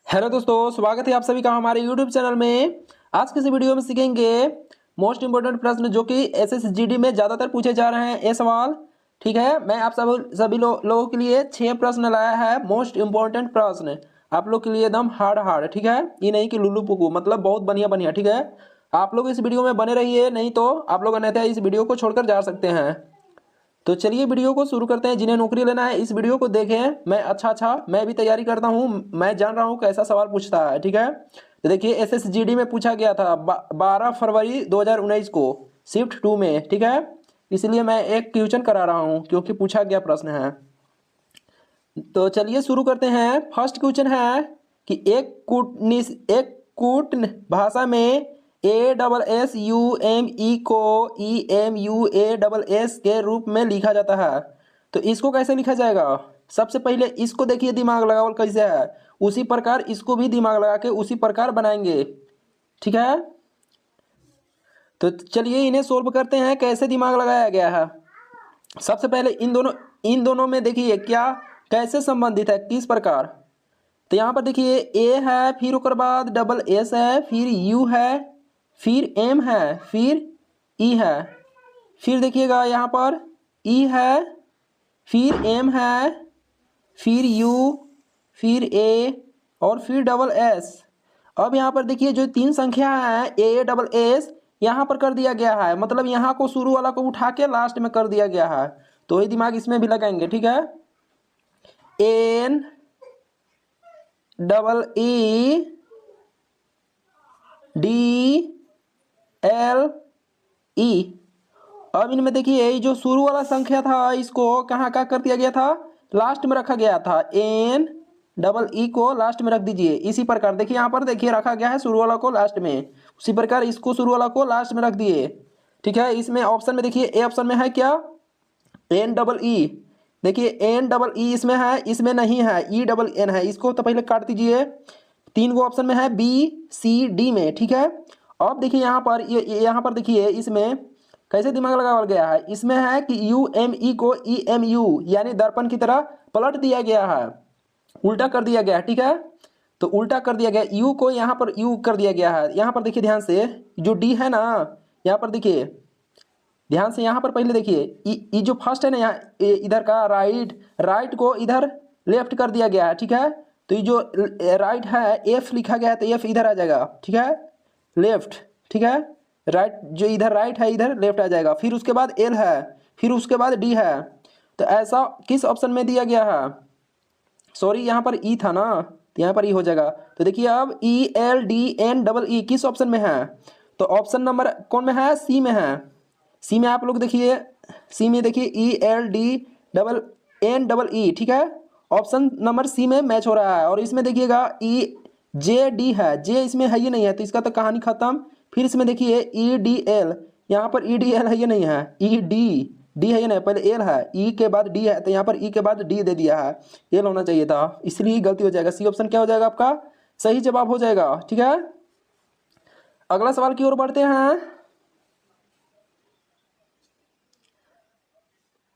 Hello दोस्तों, स्वागत है आप सभी का हमारे यूट्यूब चैनल में। आज के इस वीडियो में सीखेंगे मोस्ट इंपोर्टेंट प्रश्न जो कि एसएसजीडी में ज़्यादातर पूछे जा रहे हैं ये सवाल। ठीक है, मैं आप सभी लोगों के लिए 6 प्रश्न लाया है, मोस्ट इंपोर्टेंट प्रश्न आप लोग के लिए एकदम हार्ड हार्ड। ठीक है, ये नहीं कि लुल्लू पुकू, मतलब बहुत बढ़िया बढ़िया। ठीक है, आप लोग इस वीडियो में बने रहिए, नहीं तो आप लोग अन्यथा इस वीडियो को छोड़कर जा सकते हैं। तो चलिए वीडियो को शुरू करते हैं। जिन्हें नौकरी लेना है इस वीडियो को देखें। मैं भी तैयारी करता हूँ, मैं जान रहा हूँ कैसा सवाल पूछता है। ठीक है, तो देखिए एसएसजीडी में पूछा गया था 12 फरवरी 2019 को शिफ्ट 2 में। ठीक है, इसलिए मैं एक क्वेश्चन करा रहा हूँ क्योंकि पूछा गया प्रश्न है। तो चलिए शुरू करते हैं। फर्स्ट क्वेश्चन है कि एक कूट भाषा में ASSUME को EMUASS के रूप में लिखा जाता है, तो इसको कैसे लिखा जाएगा? सबसे पहले इसको देखिए, दिमाग लगाओ कैसे है, उसी प्रकार इसको भी दिमाग लगा के उसी प्रकार बनाएंगे। ठीक है, तो चलिए इन्हें सोल्व करते हैं कैसे दिमाग लगाया गया है। सबसे पहले इन दोनों में देखिए क्या कैसे संबंधित है, किस प्रकार। तो यहाँ पर देखिए ए है, फिर उसके बाद डबल एस है, फिर यू है, फिर एम है, फिर ई है। फिर देखिएगा यहाँ पर ई है, फिर एम है, फिर यू, फिर ए और फिर डबल एस। अब यहाँ पर देखिए जो 3 संख्या है ए डबल एस यहाँ पर कर दिया गया है, मतलब यहाँ को शुरू वाला को उठा के लास्ट में कर दिया गया है, तो ये दिमाग इसमें भी लगाएंगे। ठीक है, N double E D L E. अब इनमें देखिए ये जो शुरू वाला संख्या था इसको कहाँ का कर दिया गया था, लास्ट में रखा गया था। एन डबल ई को लास्ट में रख दीजिए। इसी प्रकार देखिए यहाँ पर देखिए रखा गया है शुरू वाला को लास्ट में, उसी प्रकार इसको शुरू वाला को लास्ट में रख दिए। ठीक है, इसमें ऑप्शन में देखिए ए ऑप्शन में है क्या, एन डबल ई। देखिए एन डबल ई इसमें है, इसमें नहीं है, ई डबल एन है, इसको तो पहले काट दीजिए। 3 गो ऑप्शन में है बी सी डी में। ठीक है, अब देखिए यहाँ पर देखिए इसमें कैसे दिमाग लगाया गया है। इसमें है कि यू एम ई को ई एम यू यानी दर्पण की तरह पलट दिया गया है, उल्टा कर दिया गया है। ठीक है, तो उल्टा कर दिया गया, यू को यहाँ पर यू कर दिया गया है। यहाँ पर देखिए ध्यान से जो डी है ना, यहाँ पर देखिए ध्यान से, यहाँ पर पहले देखिए ई जो फर्स्ट है ना, यहाँ इधर का राइट को इधर लेफ्ट कर दिया गया है। ठीक है, तो ये जो राइट है एफ लिखा गया है, तो एफ इधर आ जाएगा। ठीक है, लेफ्ट। ठीक है, राइट जो इधर राइट है इधर लेफ्ट आ जाएगा। फिर उसके बाद एल है, फिर उसके बाद डी है। तो ऐसा किस ऑप्शन में दिया गया है, सॉरी यहाँ पर ई था ना, तो यहाँ पर ई हो जाएगा। तो देखिए अब E L D N double E किस ऑप्शन में है, तो ऑप्शन नंबर कौन में है, सी में है। सी में आप लोग देखिए, सी में देखिए E L D double N double E. ठीक है, ऑप्शन नंबर सी में मैच हो रहा है। और इसमें देखिएगा ई जे डी है, जे इसमें है, ये नहीं है, तो इसका तो कहानी खत्म। फिर इसमें देखिए ई डी एल, यहाँ पर ई डी एल है, ये नहीं है, ई डी है, ये नहीं, पहले एल है, ई के बाद डी है, तो यहाँ पर ई के बाद डी दे दिया है, एल होना चाहिए था, इसलिए गलती हो जाएगा। सी ऑप्शन क्या हो जाएगा आपका, सही जवाब हो जाएगा। ठीक है, अगला सवाल की ओर बढ़ते हैं।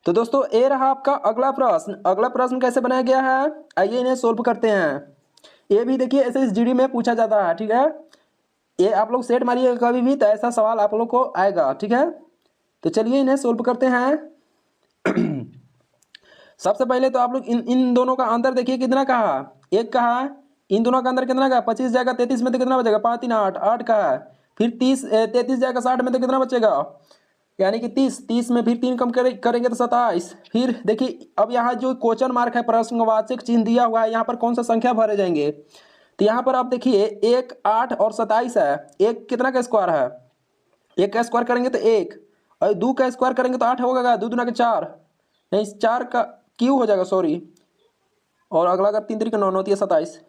तो दोस्तों ये रहा आपका अगला प्रश्न। अगला प्रश्न कैसे बनाया गया है, आइए इन्हें सोल्व करते हैं। ये भी देखिए एसएसजीडी में पूछा जाता है। ठीक है, ये आप लोग सेट मारिएगा कभी भी तो ऐसा सवाल आप लोग को आएगा। ठीक है, तो चलिए इन्हें सोल्व करते हैं। सबसे पहले तो आप लोग इन दोनों का अंतर देखिए कितना कहा, एक कहा, इन दोनों का अंदर कितना का 25 जाएगा 33 में, तो कितना बचेगा 5 3 8 8 का है। फिर 33 जाएगा 60 में, तो कितना बचेगा, यानी कि 30 में फिर 3 कम करेंगे तो 27। फिर देखिए अब यहाँ जो क्वेश्चन मार्क है, प्रश्नवाचक चिन्ह दिया हुआ है, यहाँ पर कौन सा संख्या भरे जाएंगे, तो यहाँ पर आप देखिए 1 8 और 27 है। एक कितना का स्क्वायर है, 1 का स्क्वायर करेंगे तो 1, और 2 का स्क्वायर करेंगे तो 8 होगा, 2 दूना के 4, नहीं 4 का क्यू हो जाएगा, सॉरी, और अगला अगर 3 3 का 9 होती है 27।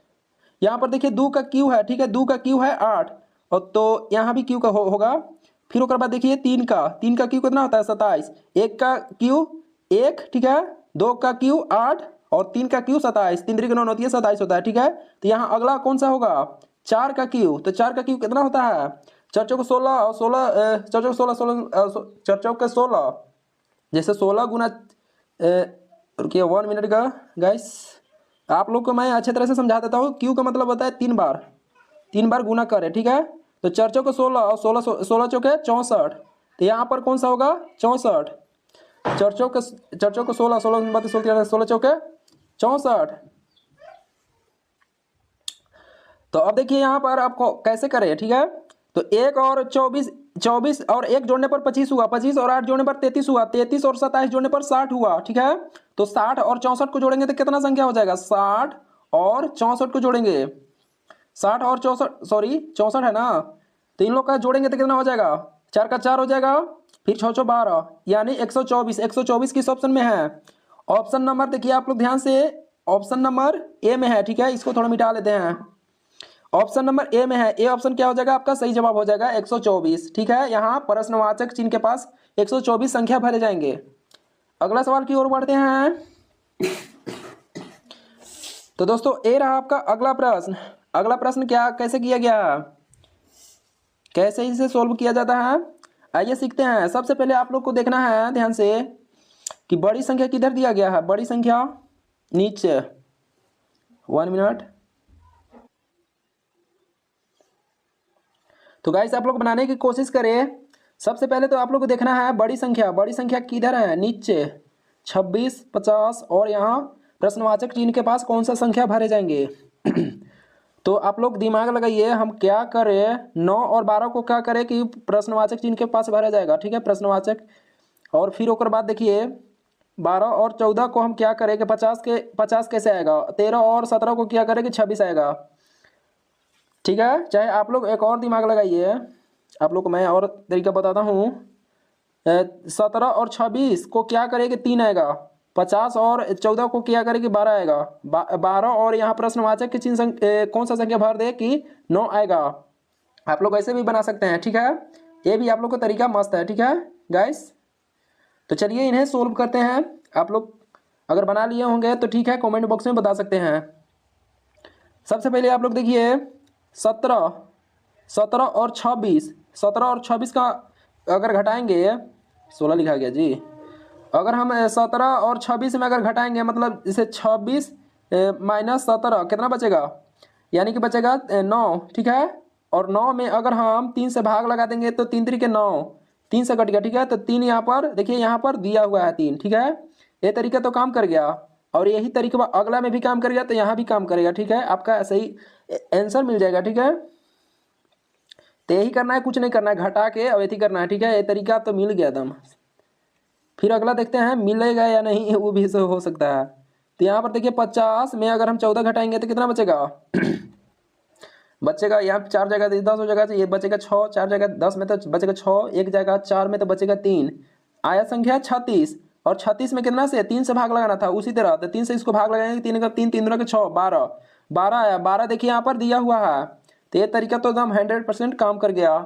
यहाँ पर देखिए 2 का क्यू है। ठीक है, 2 का क्यू है 8, और तो यहाँ भी क्यू का होगा। फिर उसके बाद देखिए 3 का क्यू कितना होता है 27, 1 का क्यू 1, ठीक है, 2 का क्यू 8 और 3 का क्यू 27, 3 3 का 9 होती है 27 होता है। ठीक है, तो यहाँ अगला कौन सा होगा, 4 का क्यू, तो 4 का क्यू कितना होता है, 4 चौक 16 और 16 4 चौक 16 4 चौक 16, जैसे 16 गुना रुकिए 1 मिनट का गाइस, आप लोग को मैं अच्छे तरह से समझा देता हूँ। क्यू का मतलब होता है 3 बार गुना करे, ठीक है। तो 4 चौके 16 और 16 चौके 64, तो यहाँ पर कौन सा होगा 64। 4 चौके 16, 16 चौके 64। तो अब देखिए यहाँ पर आपको कैसे करें, ठीक है। तो 1 और 24 और 1 जोड़ने पर 25 हुआ, 25 और 8 जोड़ने पर 33 हुआ, 33 और 27 जोड़ने पर 60 हुआ, ठीक है। तो 60 और 64 को जोड़ेंगे तो कितना संख्या हो जाएगा, 60 और 64 को जोड़ेंगे, 60 और 64, सॉरी 64 है ना, तो इन लोग का जोड़ेंगे तो कितना हो जाएगा, 4 का 4 हो जाएगा, फिर 6 6 12 यानी 124। 124 किस ऑप्शन में है, ऑप्शन नंबर देखिए आप लोग ध्यान से, ऑप्शन नंबर ए में है, ठीक है। इसको थोड़ा मिटा लेते हैं, ऑप्शन नंबर ए में है। ए ऑप्शन क्या हो जाएगा आपका, सही जवाब हो जाएगा 124, ठीक है। यहाँ प्रश्नवाचक चिन्ह के पास 124 संख्या भरे जाएंगे। अगला सवाल की ओर बढ़ते हैं। तो दोस्तों ए रहा आपका अगला प्रश्न। अगला प्रश्न क्या कैसे किया गया, कैसे इसे सोल्व किया जाता है, आइए सीखते हैं। सबसे पहले आप लोग को देखना है ध्यान से कि बड़ी संख्या किधर दिया गया है, बड़ी संख्या नीचे। 1 मिनट। तो गाइस आप लोग बनाने की कोशिश करें। सबसे पहले तो आप लोग को देखना है बड़ी संख्या किधर है, नीचे 26, 50 और यहाँ प्रश्नवाचक चिन्ह के पास कौन सा संख्या भरे जाएंगे। तो आप लोग दिमाग लगाइए, हम क्या करें, 9 और 12 को क्या करें कि प्रश्नवाचक चिन्ह के पास भरा जाएगा, ठीक है, प्रश्नवाचक। और फिर ओकर बाद देखिए 12 और 14 को हम क्या करें कि 50 कैसे आएगा, 13 और 17 को क्या करें कि 26 आएगा, ठीक है। चाहे आप लोग एक और दिमाग लगाइए, आप लोग को मैं और तरीका बताता हूँ। 17 और 26 को क्या करें कि 3 आएगा, 50 और 14 को क्या करें कि 12 आएगा, 12 और यहाँ प्रश्नवाचक के चिन्ह कौन सा संख्या भर दे कि 9 आएगा। आप लोग ऐसे भी बना सकते हैं, ठीक है। ये भी आप लोग का तरीका मस्त है, ठीक है गाइस। तो चलिए इन्हें सोल्व करते हैं। आप लोग अगर बना लिए होंगे तो ठीक है, कमेंट बॉक्स में बता सकते हैं। सबसे पहले आप लोग देखिए 17 और 26 का अगर घटाएंगे, 16 लिखा गया जी। अगर हम 17 और 26 में अगर घटाएंगे मतलब इसे 26 माइनस 17 कितना बचेगा, यानी कि बचेगा 9, ठीक है। और 9 में अगर हम 3 से भाग लगा देंगे तो 3 3 9, 3 से कट गया, ठीक है। तो 3 यहाँ पर देखिए, यहाँ पर दिया हुआ है 3, ठीक है। ये तरीका तो काम कर गया और यही तरीका अगला में भी काम करेगा तो यहाँ भी काम करेगा, ठीक है। आपका सही आंसर मिल जाएगा, ठीक है। तो यही करना है, कुछ नहीं करना है, घटा के अवैधी करना है, ठीक है। ये तरीका तो मिल गया दम। फिर अगला देखते हैं मिलेगा या नहीं, वो भी हो सकता है। तो यहाँ पर देखिए 50 में अगर हम 14 घटाएंगे तो कितना बचेगा बचेगा, यहाँ 4 जगह 10 हो जाएगा, ये बचेगा 6, 4 जगह 10 में तो बचेगा 6, 1 जगह 4 में तो बचेगा 3, आया संख्या 36। और 36 में कितना से 3 से भाग लगाना था, उसी तरह तो 3 से इसको भाग लगाएंगे, 3 का 3, 3 के 6, 12 आया। 12 देखिए यहाँ पर दिया हुआ है, तो ये तरीका तो एकदम 100% काम कर गया।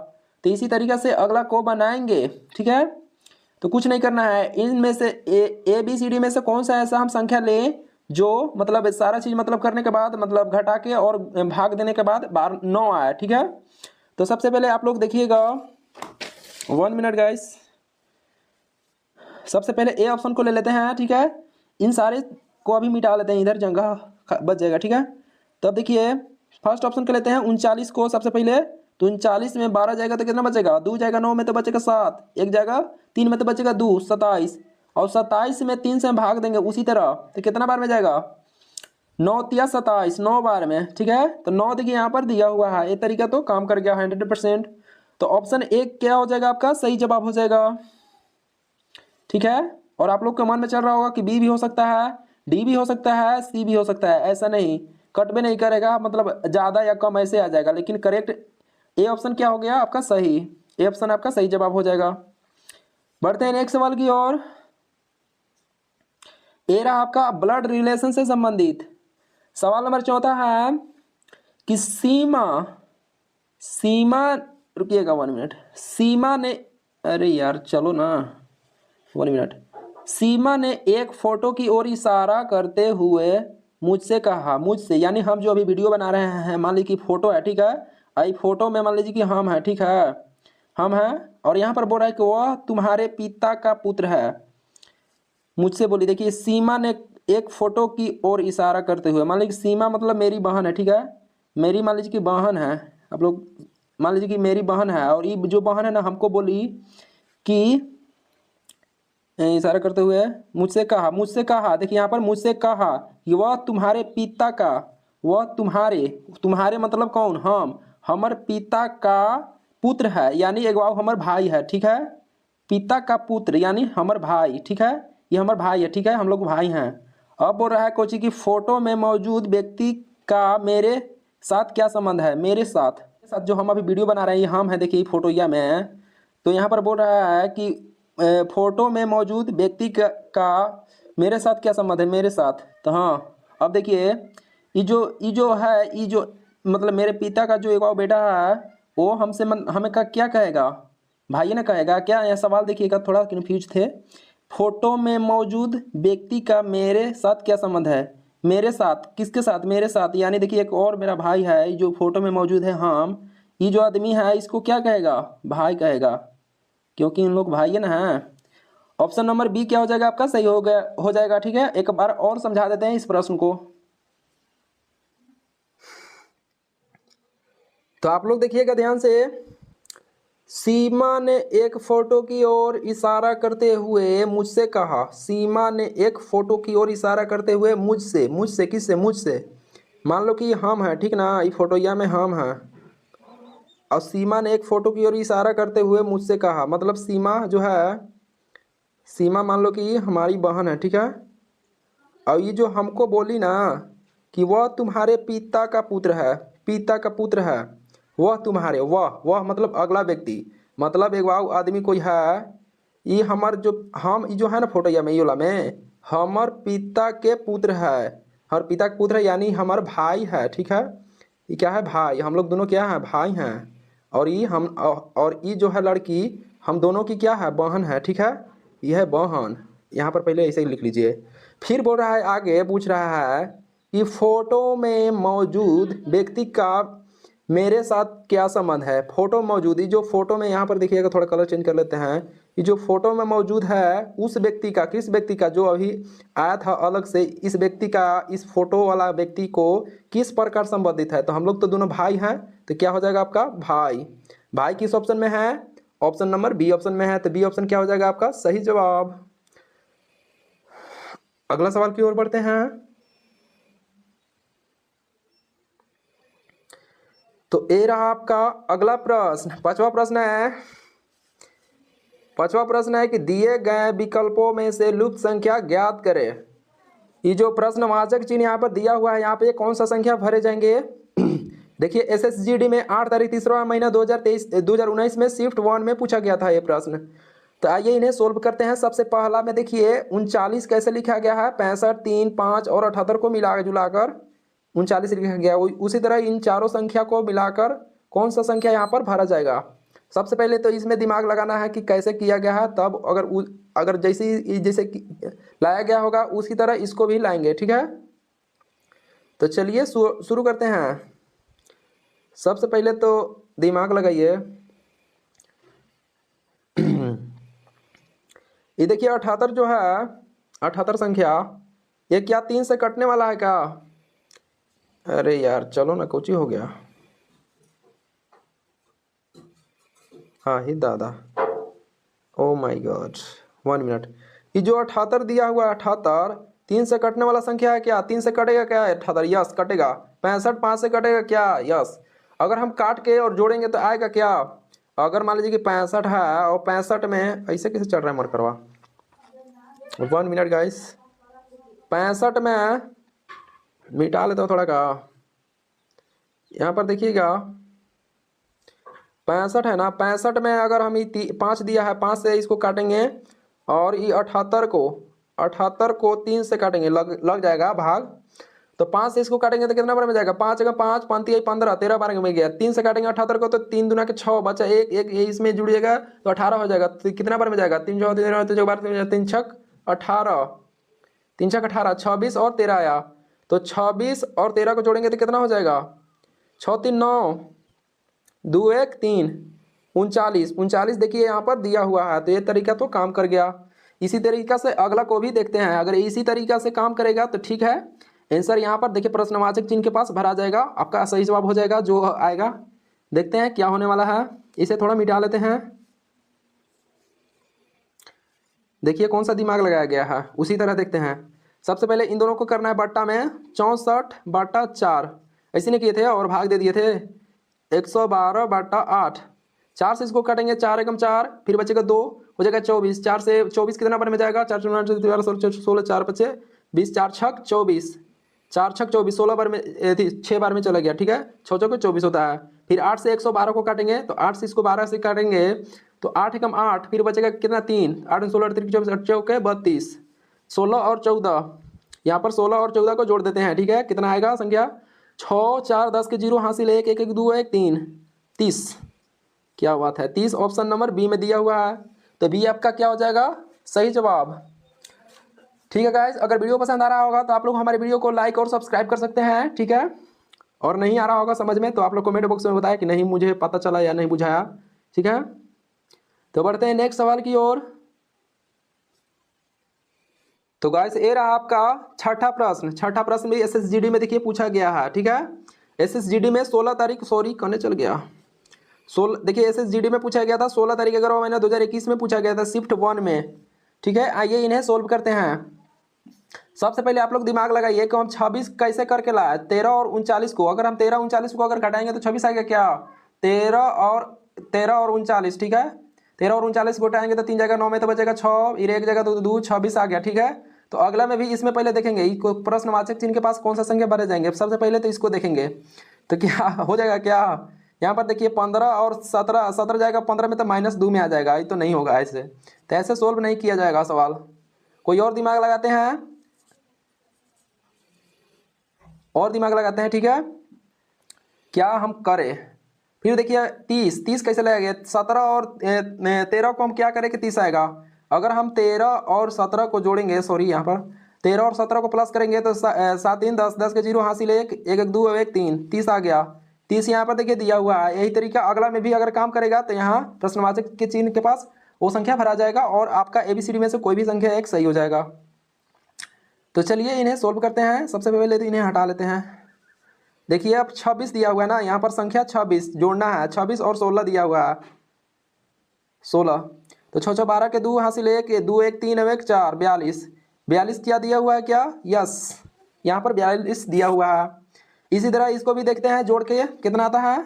तो इसी तरीका से अगला को बनाएंगे, ठीक है। तो कुछ नहीं करना है, इनमें से ए बी सी डी में से कौन सा ऐसा हम संख्या लें जो मतलब सारा चीज मतलब करने के बाद मतलब घटा के और भाग देने के बाद 9 आया, ठीक है। तो सबसे पहले आप लोग देखिएगा, 1 मिनट गाइस। सबसे पहले ए ऑप्शन को ले लेते हैं, ठीक है। इन सारे को अभी मिटा लेते हैं, इधर जगह बच जाएगा, ठीक है। तो अब देखिए फर्स्ट ऑप्शन को लेते हैं 39 को सबसे पहले। तो 39 में 12 जाएगा तो कितना बचेगा, 2 जाएगा, 9 में तो बचेगा 7, 1 जाएगा 3 में तो बचेगा 2, 27। और 27 में 3 से भाग देंगे उसी तरह, तो कितना बार में जाएगा, 9 तिया 27, 9 बार में, ठीक है। तो 9 देखिए यहाँ पर दिया हुआ है, ये तरीका तो काम कर गया 100%। तो ऑप्शन ए क्या हो जाएगा आपका सही जवाब हो जाएगा, ठीक है। और आप लोग के मन में चल रहा होगा कि बी भी हो सकता है, डी भी हो सकता है, सी भी हो सकता है। ऐसा नहीं, कट भी नहीं करेगा, मतलब ज़्यादा या कम ऐसे आ जाएगा, लेकिन करेक्ट ए ऑप्शन क्या हो गया आपका सही, ए ऑप्शन आपका सही जवाब हो जाएगा। बढ़ते हैं नेक्स्ट सवाल की ओर। ए रहा आपका ब्लड रिलेशन से संबंधित सवाल नंबर 14 है कि सीमा रुकिएगा 1 मिनट। सीमा ने, अरे यार चलो ना 1 मिनट। सीमा ने एक फोटो की ओर इशारा करते हुए मुझसे कहा, मुझसे यानी हम जो अभी वीडियो बना रहे हैं, मान लीजिए कि फोटो है, ठीक है। आई फोटो में मान लीजिए कि हम हैं, ठीक है, हम हैं। और यहाँ पर बोल रहा है कि वह तुम्हारे पिता का पुत्र है। मुझसे बोली, देखिए सीमा ने एक फोटो की ओर इशारा करते हुए, मान लीजिए सीमा मतलब मेरी बहन है, ठीक है, मेरी मान लीजिए कि बहन है, आप लोग मान लीजिए कि मेरी बहन है, और ये जो बहन है ना हमको बोली कि इशारा करते हुए मुझसे कहा, देखिए यहाँ पर मुझसे कहा कि वह तुम्हारे पिता का, वह तुम्हारे, तुम्हारे मतलब कौन, हम, हमर पिता का पुत्र है, यानी एक हमर भाई है, ठीक है, पिता का पुत्र यानी हमर भाई, ठीक है, ये हमर भाई है, ठीक है, हम लोग भाई हैं। अब बोल रहा है कोची की फोटो में मौजूद व्यक्ति का मेरे साथ क्या संबंध है, मेरे साथ जो हम अभी वीडियो बना रहे हैं ये हम है, देखिए फोटो या मैं, तो यहाँ पर बोल रहा है कि फोटो में मौजूद व्यक्ति का मेरे साथ क्या संबंध है, मेरे साथ, तो हाँ अब देखिए ये जो मतलब मेरे पिता का जो एक और बेटा है वो हमसे हमें का क्या कहेगा, भाई ना कहेगा क्या, यह सवाल देखिएगा थोड़ा कन्फ्यूज थे। फोटो में मौजूद व्यक्ति का मेरे साथ क्या संबंध है, मेरे साथ किसके साथ, मेरे साथ, यानी देखिए एक और मेरा भाई है जो फोटो में मौजूद है हम, ये जो आदमी है इसको क्या कहेगा, भाई कहेगा, क्योंकि इन लोग भाई है ना हैं। ऑप्शन नंबर बी क्या हो जाएगा आपका, सही हो गया, हो जाएगा, ठीक है। एक बार और समझा देते हैं इस प्रश्न को, तो आप लोग देखिएगा ध्यान से। सीमा ने एक फोटो की ओर इशारा करते हुए मुझसे कहा, सीमा ने एक फोटो की ओर इशारा करते हुए मुझसे, मुझसे किससे, मुझसे, मान लो कि हम हैं, ठीक ना, ये फोटो या में हम हैं, और सीमा ने एक फोटो की ओर इशारा करते हुए मुझसे कहा, मतलब सीमा जो है, सीमा मान लो कि हमारी बहन है, ठीक है, और ये जो हमको बोली ना कि वह तुम्हारे पिता का पुत्र है, पिता का पुत्र है, वह तुम्हारे, वह मतलब अगला व्यक्ति, मतलब एक वाव आदमी कोई है, ये हमार जो हम ये जो है ना फोटो या में ये वाला में हमार पिता के पुत्र है, हमार पिता के पुत्र है यानी हमार भाई है, ठीक है, ये क्या है, भाई, हम लोग दोनों क्या है, भाई हैं, और ये हम, और ये जो है लड़की हम दोनों की क्या है, बहन है, ठीक है, यह है बहन, यहाँ पर पहले ऐसे ही लिख लीजिए। फिर बोल रहा है, आगे पूछ रहा है कि फोटो में मौजूद व्यक्ति का मेरे साथ क्या संबंध है, फोटो मौजूद, ये जो फोटो में यहाँ पर देखिएगा, थोड़ा कलर चेंज कर लेते हैं, ये जो फोटो में मौजूद है उस व्यक्ति का, किस व्यक्ति का, जो अभी आया था अलग से, इस व्यक्ति का, इस फोटो वाला व्यक्ति को किस प्रकार संबंधित है, तो हम लोग तो दोनों भाई हैं, तो क्या हो जाएगा आपका, भाई, भाई किस ऑप्शन में है, ऑप्शन नंबर बी ऑप्शन में है, तो बी ऑप्शन क्या हो जाएगा आपका सही जवाब। अगला सवाल की ओर बढ़ते हैं। तो ये रहा आपका अगला प्रश्न, पांचवा प्रश्न है, पांचवा प्रश्न है कि दिए गए विकल्पों में से लुप्त संख्या ज्ञात करें। ये जो प्रश्नवाचक चिन्ह यहाँ पर दिया हुआ है, यहाँ पे कौन सा संख्या भरे जाएंगे देखिए एसएसजीडी में 8 तारीख 3वां महीना 2019 में शिफ्ट 1 में पूछा गया था ये प्रश्न। तो आइए इन्हें सोल्व करते हैं। सबसे पहला में देखिए 39 कैसे लिखा गया है, 65, 3, 5 और 78 को मिला जुलाकर 39 लिखा गया। उसी तरह इन चारों संख्या को मिलाकर कौन सा संख्या यहाँ पर भरा जाएगा। सबसे पहले तो इसमें दिमाग लगाना है कि कैसे किया गया है, तब अगर जैसे लाया गया होगा उसी तरह इसको भी लाएंगे, ठीक है। तो चलिए शुरू करते हैं। सबसे पहले तो दिमाग लगाइए ये देखिए 78 जो है, 78 संख्या, ये क्या 3 से कटने वाला है क्या? अरे यार चलो ना, कोची हो गया। हाँ ही दादा, ओ माय गॉड, 1 मिनट। ये जो 78 दिया हुआ है, 78 3 से कटने वाला संख्या है क्या? 3 से कटेगा क्या 78? यस कटेगा। 65 5 से कटेगा क्या? यस। अगर हम काट के और जोड़ेंगे तो आएगा क्या? अगर मान लीजिए कि 65 है और 65 में ऐसे कैसे चल रहा है मरकरवा, 1 मिनट गाइस। 65 में मिटा लेता हूँ थोड़ा का, यहाँ पर देखिएगा 65 है ना, 65 में अगर हम ये 5 दिया है, 5 से इसको काटेंगे और ये 78 को 3 से काटेंगे, लग जाएगा भाग। तो 5 से इसको काटेंगे तो कितना बार में जाएगा? 5 जगह 5 5 15 13 बार में गया। 3 से काटेंगे 78 को तो 3 दूना के 6 बचा, एक इसमें जुड़िएगा तो 18 हो जाएगा। तो कितना बार में जाएगा? 3 जो 3 छक 18, 3 छक 18, 26 और 13 आया। तो 26 और 13 को जोड़ेंगे तो कितना हो जाएगा? 6 3 9, 2 1 3, 39 39 देखिए यहाँ पर दिया हुआ है, तो ये तरीका तो काम कर गया। इसी तरीका से अगला को भी देखते हैं, अगर इसी तरीका से काम करेगा तो ठीक है। आंसर यहाँ पर देखिए प्रश्नवाचक चिन्ह के पास भरा जाएगा, आपका सही जवाब हो जाएगा जो आएगा। देखते हैं क्या होने वाला है, इसे थोड़ा मिटा लेते हैं। देखिए कौन सा दिमाग लगाया गया है, उसी तरह देखते हैं। सबसे पहले इन दोनों को करना है बट्टा में 64/4 ऐसे नहीं किए थे और भाग दे दिए थे 112/8। 4 से इसको काटेंगे 4 एकम 4, फिर बचेगा 2 हो जाएगा 24। 4 से 24 कितना बार में जाएगा, 4 16 4 5 20 4 छक 24, 4 छक 24 16 बार में 6 बार में चला गया, ठीक है। 6 चौके 24 होता है। फिर 8 से 112 को काटेंगे तो 8 से इसको 12 से काटेंगे तो 8 एकम 8, फिर बचेगा कितना 3, 8 16 3 24 8 चौके 32, 16 और 14, यहाँ पर 16 और 14 को जोड़ देते हैं, ठीक है। कितना आएगा संख्या 6 4 10 के 0 हासिल 1 1 1 2 1 3 30। क्या बात है, 30 ऑप्शन नंबर बी में दिया हुआ है, तो बी आपका क्या हो जाएगा सही जवाब। ठीक है गाइस, अगर वीडियो पसंद आ रहा होगा तो आप लोग हमारे वीडियो को लाइक और सब्सक्राइब कर सकते हैं, ठीक है। और नहीं आ रहा होगा समझ में तो आप लोग कमेंट बॉक्स में बताएं कि नहीं मुझे पता चला या नहीं बुझाया, ठीक है। तो बढ़ते हैं नेक्स्ट सवाल की ओर। तो गाइस ये रहा आपका छठा प्रश्न। छठा प्रश्न भी एसएसजीडी में देखिए पूछा गया है, ठीक है। एसएसजीडी में 16 तारीख, सॉरी कहने चल गया 16, देखिए एसएसजीडी में पूछा गया था 16 तारीख 11वां महीना 2021 में पूछा गया था शिफ्ट 1 में, ठीक है। आइए इन्हें सोल्व करते हैं। सबसे पहले आप लोग दिमाग लगाइए कि हम 26 कैसे करके लाए, 13 और 39 को, अगर हम 13 39 को अगर घटाएंगे तो 26 आएगा क्या, 13 और 39, ठीक है। 13 और 39 को घटाएंगे तो 3 जगह 9 में तो बचेगा 6, फिर 1 जगह तो 2 26 आ गया, ठीक है। तो अगला में भी इसमें पहले देखेंगे प्रश्नवाचक चिन्ह के पास कौन सा संख्या भरे जाएंगे, सबसे पहले तो इसको देखेंगे तो क्या हो जाएगा, क्या यहाँ पर देखिए 15 और 17 जाएगा 15 में तो -2 में आ जाएगा, ये तो नहीं होगा ऐसे, तो ऐसे सोल्व नहीं किया जाएगा सवाल। कोई और दिमाग लगाते हैं, और दिमाग लगाते हैं, ठीक है। क्या हम करें, फिर देखिए 30 कैसे लगेगा, 17 और 13 को हम क्या करें कि 30 आएगा। अगर हम 13 और 17 को जोड़ेंगे, सॉरी यहाँ पर 13 और 17 को प्लस करेंगे तो 7 3 10 10 के 0 हासिल 1 1 1 2 1 3 30 आ गया। 30 यहाँ पर देखिए दिया हुआ है। यही तरीका अगला में भी अगर काम करेगा तो यहाँ प्रश्नवाचक के चिन्ह के पास वो संख्या भरा जाएगा और आपका ABCD में से कोई भी संख्या एक सही हो जाएगा। तो चलिए इन्हें सोल्व करते हैं। सबसे पहले तो इन्हें हटा लेते हैं। देखिए अब 26 दिया हुआ है ना, यहाँ पर संख्या 26 जोड़ना है, 26 और 16 दिया हुआ है 16, तो 6 6 12 के 2 हासिल 1 2 1 3 1 4 42 क्या दिया हुआ है, क्या यस, यहाँ पर 42 दिया हुआ है। इसी तरह इसको भी देखते हैं जोड़ के कितना आता है।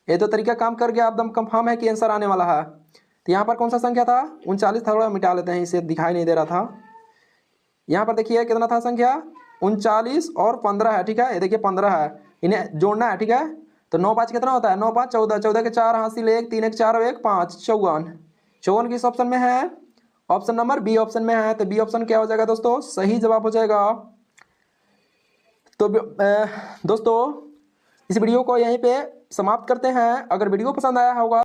ये तो तरीका काम कर गया, एकदम कंफर्म है कि आंसर आने वाला है। तो यहाँ पर कौन सा संख्या था 39, थोड़ा मिटा लेते हैं, इसे दिखाई नहीं दे रहा था। यहाँ पर देखिए कितना था संख्या 39 और 15 है, ठीक है। ये देखिए 15 है, इन्हें जोड़ना है, ठीक है। तो 9 5 कितना होता है, 9 5 14, 14 के 4 हासिल 1 3 1 4 1 5 54 किस ऑप्शन में है, ऑप्शन नंबर बी ऑप्शन में है। तो बी ऑप्शन क्या हो जाएगा दोस्तों, सही जवाब हो जाएगा। तो दोस्तों इस वीडियो को यहीं पे समाप्त करते हैं। अगर वीडियो पसंद आया होगा